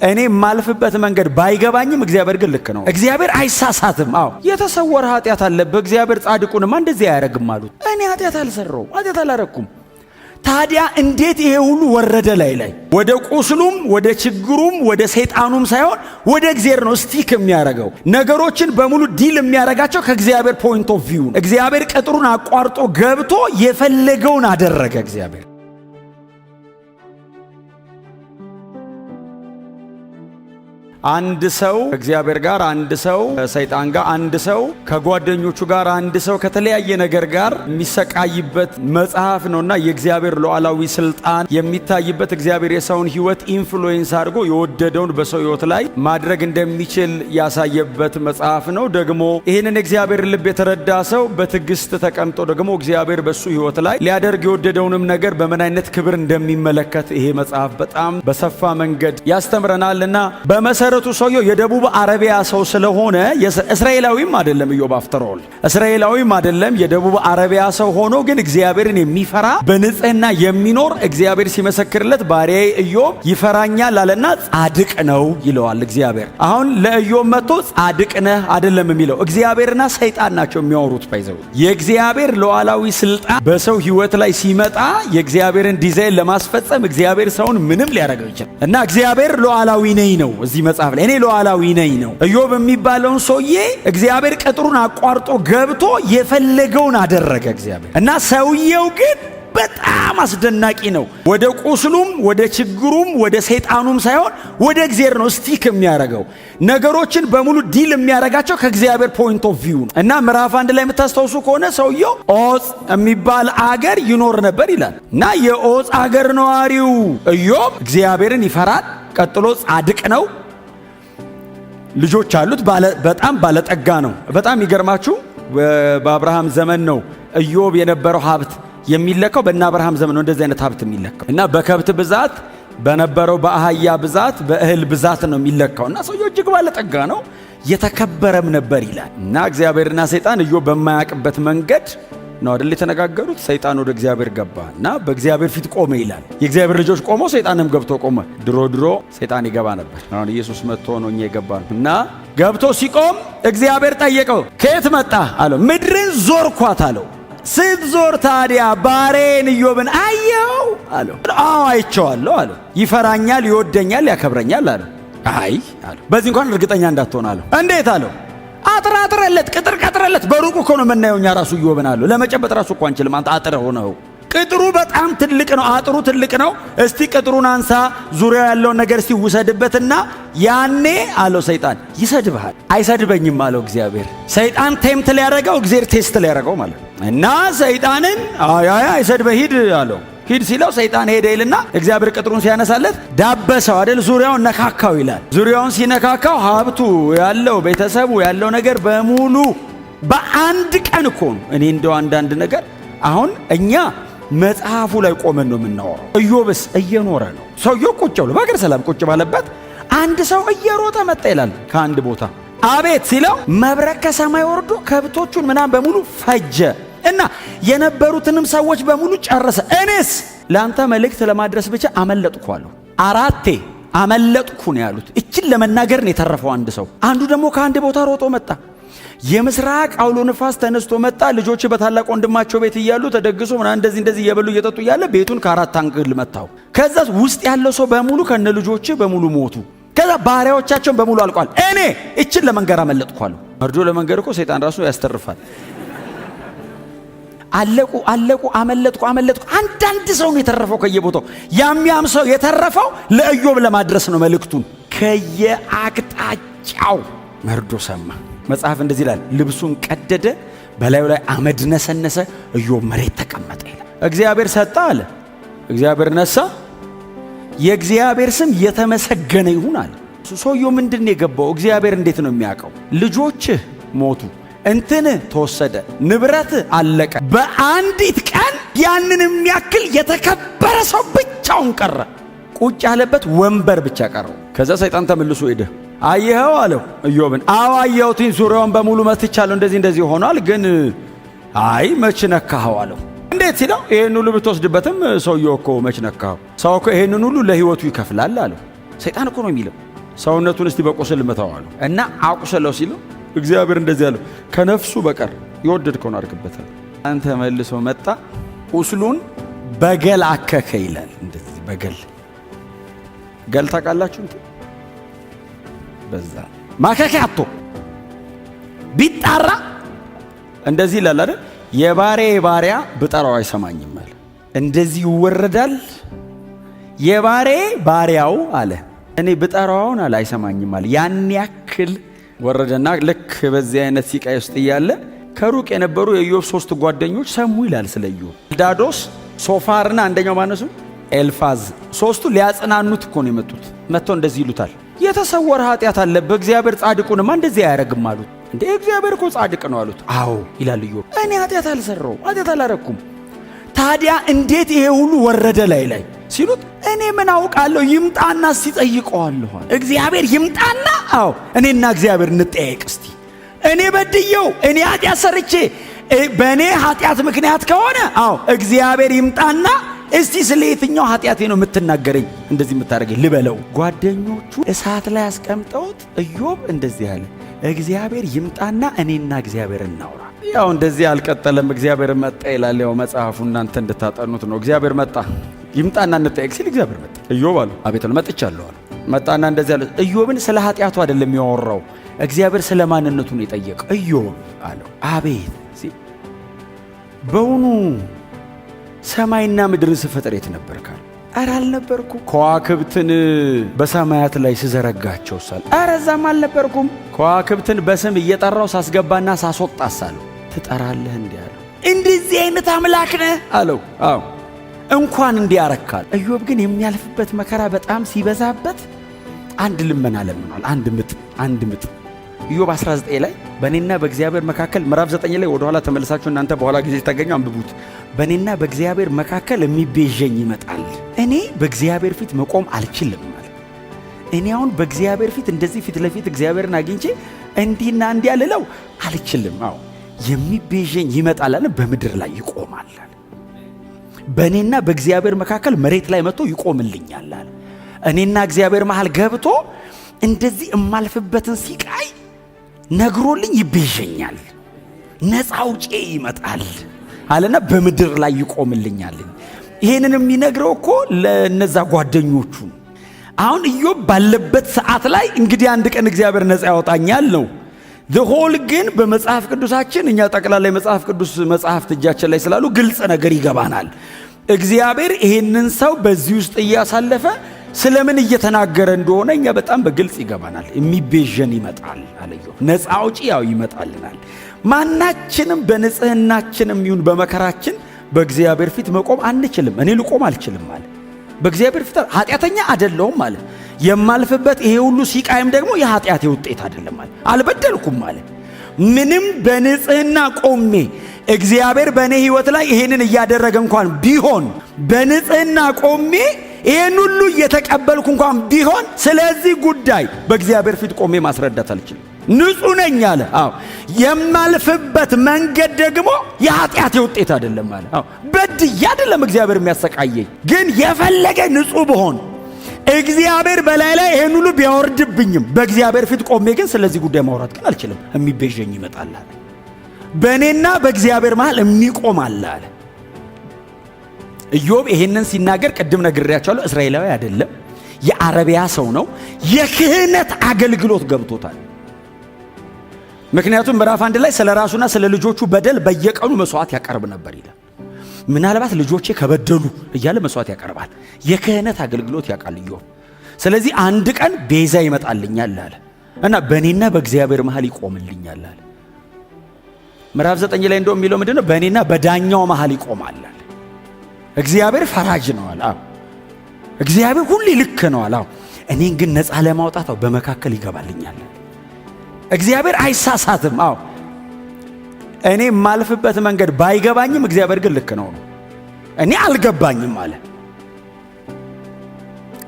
እኔ ማልፍበት መንገድ ባይገባኝም እግዚአብሔር ግን ልክ ነው። እግዚአብሔር አይሳሳትም። አዎ የተሰወረ ኃጢአት አለበት። እግዚአብሔር ጻድቁንማ እንደዚህ አያረግም አሉት። እኔ ኃጢአት አልሰራው፣ ኃጢአት አላረኩም። ታዲያ እንዴት ይሄ ሁሉ ወረደ ላይ ወደ ቁስሉም ወደ ችግሩም ወደ ሰይጣኑም ሳይሆን ወደ እግዚአብሔር ነው ስቲክ የሚያረጋው። ነገሮችን በሙሉ ዲል የሚያረጋቸው ከእግዚአብሔር ፖይንት ኦፍ ቪው ነው። እግዚአብሔር ቅጥሩን አቋርጦ ገብቶ የፈለገውን አደረገ። እግዚአብሔር አንድ ሰው ከእግዚአብሔር ጋር፣ አንድ ሰው ከሰይጣን ጋር፣ አንድ ሰው ከጓደኞቹ ጋር፣ አንድ ሰው ከተለያየ ነገር ጋር የሚሰቃይበት መጽሐፍ ነውና የእግዚአብሔር ሉዓላዊ ስልጣን የሚታይበት እግዚአብሔር የሰውን ሕይወት ኢንፍሉዌንስ አድርጎ የወደደውን በሰው ሕይወት ላይ ማድረግ እንደሚችል ያሳየበት መጽሐፍ ነው። ደግሞ ይህንን እግዚአብሔር ልብ የተረዳ ሰው በትዕግስት ተቀምጦ ደግሞ እግዚአብሔር በሱ ሕይወት ላይ ሊያደርግ የወደደውንም ነገር በምን አይነት ክብር እንደሚመለከት ይሄ መጽሐፍ በጣም በሰፋ መንገድ ያስተምረናልና በመሰረቱ ሰውየው የደቡብ አረቢያ ሰው ስለሆነ እስራኤላዊም አይደለም። ኢዮብ አፍተሮል እስራኤላዊም አይደለም። የደቡብ አረቢያ ሰው ሆኖ ግን እግዚአብሔርን የሚፈራ በንጽህና የሚኖር እግዚአብሔር ሲመሰክርለት ባሪያዬ ኢዮብ ይፈራኛል አለና ጻድቅ ነው ይለዋል እግዚአብሔር። አሁን ለኢዮብ መጥቶ ጻድቅ ነህ አይደለም የሚለው፣ እግዚአብሔርና ሰይጣን ናቸው የሚያወሩት። ባይዘው የእግዚአብሔር ሉዓላዊ ስልጣን በሰው ሕይወት ላይ ሲመጣ የእግዚአብሔርን ዲዛይን ለማስፈጸም እግዚአብሔር ሰውን ምንም ሊያደርገው ይችላል እና እግዚአብሔር ሉዓላዊ ነኝ ነው እዚህ መጽሐፍ ላይ እኔ ሉዓላዊ ነኝ ነው። ኢዮብ የሚባለውን ሰውዬ እግዚአብሔር ቅጥሩን አቋርጦ ገብቶ የፈለገውን አደረገ እግዚአብሔር እና ሰውየው ግን በጣም አስደናቂ ነው። ወደ ቁስሉም ወደ ችግሩም ወደ ሰይጣኑም ሳይሆን ወደ እግዚአብሔር ነው ስቲክ የሚያረጋው። ነገሮችን በሙሉ ዲል የሚያረጋቸው ከእግዚአብሔር ፖይንት ኦፍ ቪው ነው እና ምዕራፍ 1 ላይ የምታስታውሱ ከሆነ ሰውየው ዖፅ የሚባል አገር ይኖር ነበር ይላል እና የዖፅ አገር ነዋሪው ኢዮብ እግዚአብሔርን ይፈራል። ቀጥሎ ጻድቅ ነው። ልጆች አሉት። በጣም ባለጠጋ ነው። በጣም ይገርማችሁ በአብርሃም ዘመን ነው ኢዮብ የነበረው ሀብት የሚለካው። በእነ አብርሃም ዘመን ነው እንደዚህ አይነት ሀብት የሚለካው እና በከብት ብዛት በነበረው በአህያ ብዛት በእህል ብዛት ነው የሚለካው እና ሰውየው እጅግ ባለጠጋ ነው፣ የተከበረም ነበር ይላል እና እግዚአብሔርና ሰይጣን ኢዮብ በማያውቅበት መንገድ ነው አይደል የተነጋገሩት። ሰይጣን ወደ እግዚአብሔር ገባ እና በእግዚአብሔር ፊት ቆመ ይላል። የእግዚአብሔር ልጆች ቆመው ሰይጣንም ገብቶ ቆመ። ድሮ ሰይጣን ይገባ ነበር። አሁን ኢየሱስ መጥቶ ነው እኛ የገባን እና ገብቶ ሲቆም እግዚአብሔር ጠየቀው፣ ከየት መጣ አለው። ምድርን ዞርኳት አለው። ስትዞር ታዲያ ባሪያዬን ኢዮብን አየው አለው። አዎ አይቼዋለሁ አለው። ይፈራኛል፣ ይወደኛል፣ ያከብረኛል አለው። አይ አለው። በዚህ እንኳን እርግጠኛ እንዳትሆን አለው። እንዴት አለው። አጥራጥረለት ቅጥር ቀጥረለት። በሩቁ እኮ ነው የምናየው እኛ ራሱ ኢዮብን አለው። ለመጨበጥ ራሱ እኮ አንችልም። አንተ አጥረህ ሆነው ቅጥሩ በጣም ትልቅ ነው። አጥሩ ትልቅ ነው። እስቲ ቅጥሩን አንሳ፣ ዙሪያው ያለውን ነገር እስቲ ውሰድበትና ያኔ አለው ሰይጣን ይሰድብሃል። አይሰድበኝም አለው እግዚአብሔር። ሰይጣን ቴምት ሊያደርገው እግዚአብሔር ቴስት ሊያደርገው ማለት እና ሰይጣንን አይሰድበህ ሂድ አለው። ሂድ ሲለው ሰይጣን ሄደ ይልና እግዚአብሔር ቅጥሩን ሲያነሳለት ዳበሰው አይደል፣ ዙሪያውን ነካካው ይላል። ዙሪያውን ሲነካካው ሀብቱ ያለው ቤተሰቡ ያለው ነገር በሙሉ በአንድ ቀን እኮ ነው። እኔ እንደው አንዳንድ ነገር አሁን እኛ መጽሐፉ ላይ ቆመን ነው የምናወራው። ኢዮብስ እየኖረ ነው። ሰውየው ቁጭ ብሎ በአገር ሰላም ቁጭ ባለበት አንድ ሰው እየሮጠ መጣ ይላል ከአንድ ቦታ። አቤት ሲለው መብረቅ ከሰማይ ወርዶ ከብቶቹን ምናምን በሙሉ ፈጀ እና የነበሩትንም ሰዎች በሙሉ ጨረሰ። እኔስ ለአንተ መልእክት ለማድረስ ብቻ አመለጥኩ አለው። 4 አመለጥኩ ነው ያሉት። እችን ለመናገር ነው የተረፈው አንድ ሰው። አንዱ ደግሞ ከአንድ ቦታ ሮጦ መጣ። የምስራቅ አውሎ ንፋስ ተነስቶ መጣ። ልጆች በታላቅ ወንድማቸው ቤት እያሉ ተደግሶ ምናምን እንደዚህ እየበሉ እየጠጡ እያለ ቤቱን ከ4 አንግል መታው። ከዛ ውስጥ ያለው ሰው በሙሉ ከነ ልጆች በሙሉ ሞቱ። ከዛ ባሪያዎቻቸውን በሙሉ አልቋል። እኔ እችን ለመንገር አመለጥኩ አለው። መርዶ ለመንገር እኮ ሰይጣን ራሱ ያስተርፋል። አለቁ አመለጥኩ። አንዳንድ ሰው ነው የተረፈው ከየቦታው። ያም ሰው የተረፈው ለኢዮብ ለማድረስ ነው መልእክቱን። ከየአቅጣጫው መርዶ ሰማ። መጽሐፍ እንደዚህ ይላል፣ ልብሱን ቀደደ፣ በላዩ ላይ አመድ ነሰነሰ፣ ኢዮብ መሬት ተቀመጠ ይላል። እግዚአብሔር ሰጣ አለ፣ እግዚአብሔር ነሳ። የእግዚአብሔር ስም የተመሰገነ ይሁን አለ። ሰውየው ምንድን ነው የገባው? እግዚአብሔር እንዴት ነው የሚያውቀው? ልጆችህ ሞቱ፣ እንትን ተወሰደ፣ ንብረት አለቀ። በአንዲት ቀን ያንን የሚያክል የተከበረ ሰው ብቻውን ቀረ። ቁጭ ያለበት ወንበር ብቻ ቀረው። ከዛ ሰይጣን ተመልሶ ሄደ። አየኸው አለው ኢዮብን። አዎ አየሁት፣ ዙሪያውን በሙሉ መትቻለሁ፣ እንደዚህ ሆኗል። ግን አይ መች ነካኸው አለው። እንዴት ሲለው ይሄን ሁሉ ብትወስድበትም ሰውየው እኮ መች ነካኸው? ሰው እኮ ይሄንን ሁሉ ለህይወቱ ይከፍላል አለው። ሰይጣን እኮ ነው የሚለው። ሰውነቱን እስቲ በቁስል ምታው አለው እና አቁስለው ሲሉ እግዚአብሔር እንደዚህ ያለው ከነፍሱ በቀር የወደድከውን አድርግበታል። አንተ መልሶ መጣ ቁስሉን በገል አከከ ይላል። እንደዚህ በገል ገል ታውቃላችሁ እንት በዛ ማከከ አጥቶ ቢጣራ እንደዚህ ይላል አይደል? የባሪያ ባሪያ ብጠራው አይሰማኝም አለ። እንደዚህ ይወረዳል። የባሪያ ባሪያው አለ እኔ ብጠራውን አለ አይሰማኝም አለ። ያን ያክል ወረደና ልክ በዚህ አይነት ሲቃይ ውስጥ እያለ ከሩቅ የነበሩ የኢዮብ 3 ጓደኞች ሰሙ ይላል ስለ ኢዮብ። ዳዶስ ሶፋርና አንደኛው ማነሱ ኤልፋዝ 3ቱ ሊያጽናኑት እኮ ነው የመጡት። መጥተው እንደዚህ ይሉታል የተሰወረ ኃጢአት አለበት እግዚአብሔር ጻድቁንማ እንደዚህ አያረግም አሉት። እንዴ እግዚአብሔር እኮ ጻድቅ ነው አሉት። አዎ ይላል ኢዮብ እኔ ኃጢአት አልሰራው ኃጢአት አላረኩም ታዲያ እንዴት ይሄ ሁሉ ወረደ ላይ ሲሉት እኔ ምን አውቃለሁ ይምጣና ሲጠይቀዋለሁ እግዚአብሔር ይምጣና አዎ እኔና እግዚአብሔር እንጠያየቅ እስቲ እኔ በድየው እኔ ኃጢአት ሰርቼ በእኔ ኃጢአት ምክንያት ከሆነ አዎ እግዚአብሔር ይምጣና እስቲ ስለ የትኛው ኃጢአቴ ነው የምትናገረኝ እንደዚህ የምታደርገኝ ልበለው። ጓደኞቹ እሳት ላይ አስቀምጠውት ኢዮብ እንደዚህ ያለ እግዚአብሔር ይምጣና እኔና እግዚአብሔር እናውራ። ያው እንደዚህ አልቀጠለም። እግዚአብሔር መጣ ይላል። ያው መጽሐፉ እናንተ እንድታጠኑት ነው። እግዚአብሔር መጣ ይምጣና እንጠየቅ ሲል እግዚአብሔር መጣ። ኢዮብ አሉ አቤት አለ መጥቻለሁ አሉ። መጣና እንደዚህ አለ። ኢዮብን ስለ ኃጢአቱ አይደለም ያወራው እግዚአብሔር ስለ ማንነቱ ነው የጠየቀው። ኢዮብ አለው አቤት ሲል በውኑ ሰማይና ምድርን ስፈጥር የት ነበርካል? ኧረ አልነበርኩም። ከዋክብትን በሰማያት ላይ ስዘረጋቸው ሳል ኧረ እዛም አልነበርኩም። ከዋክብትን በስም እየጠራው ሳስገባና ሳስወጣ ሳለው ትጠራለህ እንዲህ አለው። እንደዚህ አይነት አምላክ ነህ አለው። አዎ እንኳን እንዲያረካል። ኢዮብ ግን የሚያልፍበት መከራ በጣም ሲበዛበት አንድ ልመና ለምኗል። አንድ ምጥ ኢዮብ 19 ላይ በእኔና በእግዚአብሔር መካከል ምዕራፍ 9 ላይ ወደ ኋላ ተመልሳችሁ እናንተ በኋላ ጊዜ ታገኙ አንብቡት። በእኔና በእግዚአብሔር መካከል የሚቤዠኝ ይመጣል። እኔ በእግዚአብሔር ፊት መቆም አልችልም ማለት እኔ አሁን በእግዚአብሔር ፊት እንደዚህ ፊት ለፊት እግዚአብሔርን አግኝቼ እንዲህና እንዲያ ልለው አልችልም። አዎ የሚቤዠኝ ይመጣል አለ። በምድር ላይ ይቆማል አለ። በእኔና በእግዚአብሔር መካከል መሬት ላይ መጥቶ ይቆምልኛል አለ። እኔና እግዚአብሔር መሃል ገብቶ እንደዚህ እማልፍበትን ሲቃይ ነግሮልኝ ይቤዠኛል። ነፃ አውጪ ይመጣል አለና በምድር ላይ ይቆምልኛል። ይሄንን የሚነግረው እኮ ለነዛ ጓደኞቹ። አሁን ኢዮብ ባለበት ሰዓት ላይ እንግዲህ አንድ ቀን እግዚአብሔር ነፃ ያወጣኛል ነው። ዘሆል ግን በመጽሐፍ ቅዱሳችን እኛ ጠቅላላ የመጽሐፍ ቅዱስ መጽሐፍት እጃችን ላይ ስላሉ ግልጽ ነገር ይገባናል። እግዚአብሔር ይሄንን ሰው በዚህ ውስጥ እያሳለፈ ስለምን እየተናገረ እንደሆነ እኛ በጣም በግልጽ ይገባናል። የሚቤዠን ይመጣል አለ ኢዮብ። ነፃ አውጪ ያው ይመጣልናል። ማናችንም በንጽህናችንም ይሁን በመከራችን በእግዚአብሔር ፊት መቆም አንችልም። እኔ ልቆም አልችልም አለ። በእግዚአብሔር ፊት ኃጢአተኛ አይደለሁም አለ። የማልፍበት ይሄ ሁሉ ሲቃይም ደግሞ የኃጢአቴ ውጤት አይደለም አለ። አልበደልኩም አለ። ምንም በንጽህና ቆሜ እግዚአብሔር በእኔ ሕይወት ላይ ይሄንን እያደረገ እንኳን ቢሆን በንጽህና ቆሜ ይሄን ሁሉ እየተቀበልኩ እንኳን ቢሆን ስለዚህ ጉዳይ በእግዚአብሔር ፊት ቆሜ ማስረዳት አልችልም። ንጹህ ነኝ አለ። አዎ የማልፍበት መንገድ ደግሞ የኃጢአቴ ውጤት አይደለም አለ። አዎ በድዬ አይደለም እግዚአብሔር የሚያሰቃየኝ፣ ግን የፈለገ ንጹህ ብሆን እግዚአብሔር በላይ ላይ ይሄን ሁሉ ቢያወርድብኝም በእግዚአብሔር ፊት ቆሜ ግን ስለዚህ ጉዳይ ማውራት ግን አልችልም። የሚቤዠኝ ይመጣል አለ። በእኔና በእግዚአብሔር መሃል የሚቆም አለ አለ። ኢዮብ ይሄንን ሲናገር ቅድም ነግሬያቸዋለሁ። እስራኤላዊ አይደለም፣ የአረቢያ ሰው ነው። የክህነት አገልግሎት ገብቶታል። ምክንያቱም ምዕራፍ 1 ላይ ስለ ራሱና ስለ ልጆቹ በደል በየቀኑ መስዋዕት ያቀርብ ነበር ይላል። ምናልባት ልጆቼ ከበደሉ እያለ መስዋዕት ያቀርባል። የክህነት አገልግሎት ያውቃል ኢዮብ። ስለዚህ አንድ ቀን ቤዛ ይመጣልኛል አለ እና በእኔና በእግዚአብሔር መሃል ይቆምልኛል አለ። ምዕራፍ 9 ላይ እንደው የሚለው ምንድነው? በእኔና በዳኛው መሃል ይቆማል አለ። እግዚአብሔር ፈራጅ ነው አለ። አዎ እግዚአብሔር ሁሌ ልክ ነው አለ። እኔን ግን ነፃ ለማውጣት በመካከል ይገባልኛል። እግዚአብሔር አይሳሳትም። አዎ እኔ የማልፍበት መንገድ ባይገባኝም እግዚአብሔር ግን ልክ ነው። እኔ አልገባኝም አለ።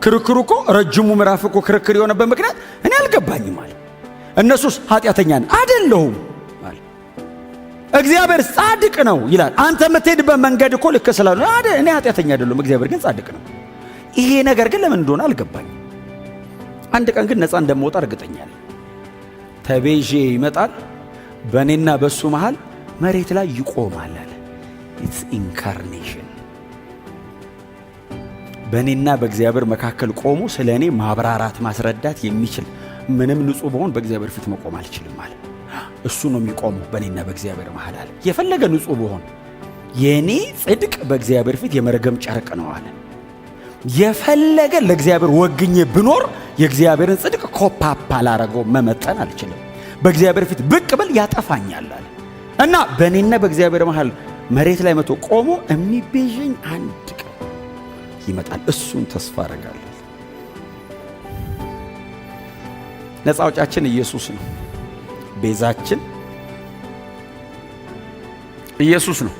ክርክሩ እኮ ረጅሙ ምዕራፍ እኮ ክርክር የሆነበት ምክንያት እኔ አልገባኝም አለ። እነሱስ ኃጢአተኛን አይደለሁም አለ። እግዚአብሔር ጻድቅ ነው ይላል። አንተ የምትሄድበት መንገድ እኮ ልክ ስላልሆነ እኔ ኃጢአተኛ አይደለሁም፣ እግዚአብሔር ግን ጻድቅ ነው። ይሄ ነገር ግን ለምን እንደሆነ አልገባኝም። አንድ ቀን ግን ነፃ እንደምወጣ እርግጠኛ ነኝ። ተቤዤ ይመጣል፣ በእኔና በሱ መሃል መሬት ላይ ይቆማል አለ። ኢትስ ኢንካርኔሽን። በእኔና በእግዚአብሔር መካከል ቆሞ ስለ እኔ ማብራራት ማስረዳት የሚችል ምንም ንጹሕ በሆን በእግዚአብሔር ፊት መቆም አልችልም አለ። እሱ ነው የሚቆመው በእኔና በእግዚአብሔር መሃል አለ። የፈለገ ንጹሕ በሆን የእኔ ጽድቅ በእግዚአብሔር ፊት የመርገም ጨርቅ ነው አለ። የፈለገ ለእግዚአብሔር ወግኜ ብኖር የእግዚአብሔርን ጽድቅ ኮፓፓ ላረገው መመጠን አልችልም። በእግዚአብሔር ፊት ብቅ ብል ያጠፋኛል አለ እና በእኔና በእግዚአብሔር መሃል መሬት ላይ መቶ ቆሞ የሚቤዠኝ አንድ ቀን ይመጣል። እሱን ተስፋ አረጋለሁ። ነፃ አውጫችን ኢየሱስ ነው። ቤዛችን ኢየሱስ ነው።